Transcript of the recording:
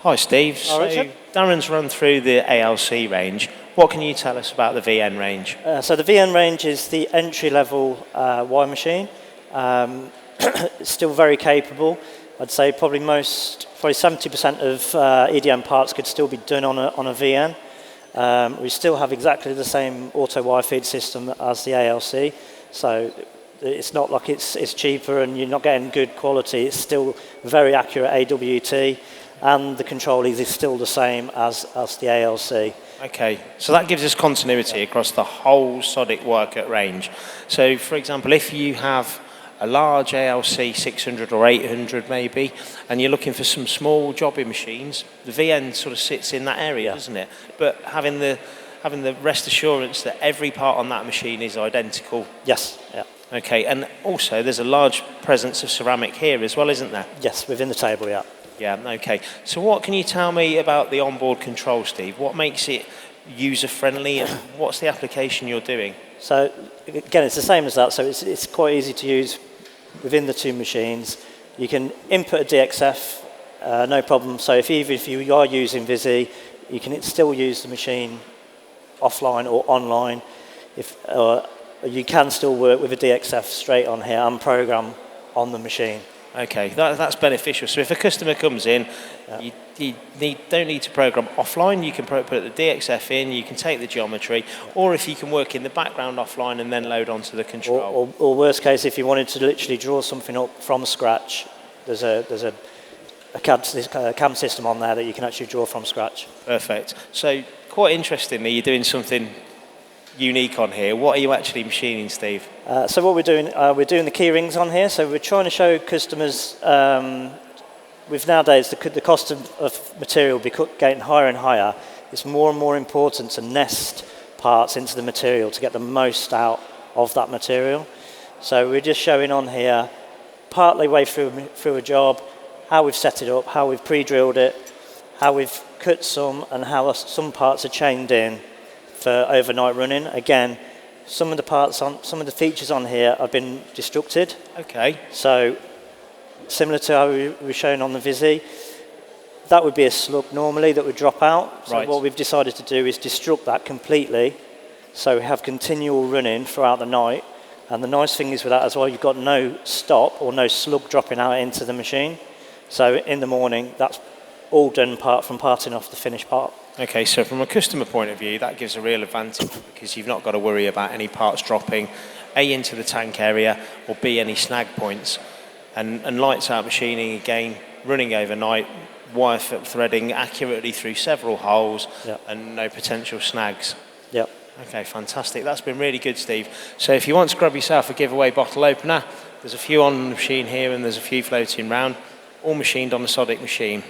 Hi Steve, so Darren's run through the ALC range. What can you tell us about the VN range? So the VN range is the entry-level wire machine. It's still very capable. I'd say probably 70% of EDM parts could still be done on a VN. We still have exactly the same auto wire feed system as the ALC, so it's not like it's cheaper and you're not getting good quality. It's still very accurate AWT, and the control is still the same as the ALC. Okay, so that gives us continuity across the whole Sodick Warwick range. So, for example, if you have a large ALC 600 or 800 maybe, and you're looking for some small jobbing machines, the VN sort of sits in that area, doesn't it? But having the rest assurance that every part on that machine is identical. Yes, yeah. Okay, and also there's a large presence of ceramic here as well, isn't there? Yes, within the table, yeah. Yeah, okay. So what can you tell me about the onboard control, Steve? What makes it user-friendly, and what's the application you're doing? So, again, it's the same as that, so it's quite easy to use within the two machines. You can input a DXF, no problem. So even if you are using Visi, you can still use the machine offline or online. You can still work with a DXF straight on here and program on the machine. Okay, that's beneficial. So if a customer comes in, you don't need to program offline. You can put the DXF in, you can take the geometry, or if you can work in the background offline and then load onto the control. Or worst case, if you wanted to literally draw something up from scratch, there's a CAM system on there that you can actually draw from scratch. Perfect. So quite interestingly, you're doing something unique on here. What are you actually machining, Steve? So what we're doing the key rings on here. So we're trying to show customers, with nowadays the cost of material getting higher and higher, it's more and more important to nest parts into the material to get the most out of that material. So we're just showing on here, partly way through a job, how we've set it up, how we've pre-drilled it, how we've cut some, and how some parts are chained in for overnight running. Again, some of the features on here have been destructed. Okay. So similar to how we were shown on the Visi, that would be a slug normally that would drop out. So what we've decided to do is destruct that completely. So we have continual running throughout the night. And the nice thing is with that as well, you've got no stop or no slug dropping out into the machine. So in the morning, that's all done from parting off the finished part. Okay, so from a customer point of view, that gives a real advantage because you've not got to worry about any parts dropping, A, into the tank area, or B, any snag points. And lights out machining, again, running overnight, wire threading accurately through several holes, and no potential snags. Yep. Okay, fantastic. That's been really good, Steve. So if you want to grab yourself a giveaway bottle opener, there's a few on the machine here and there's a few floating around, all machined on the Sodick machine.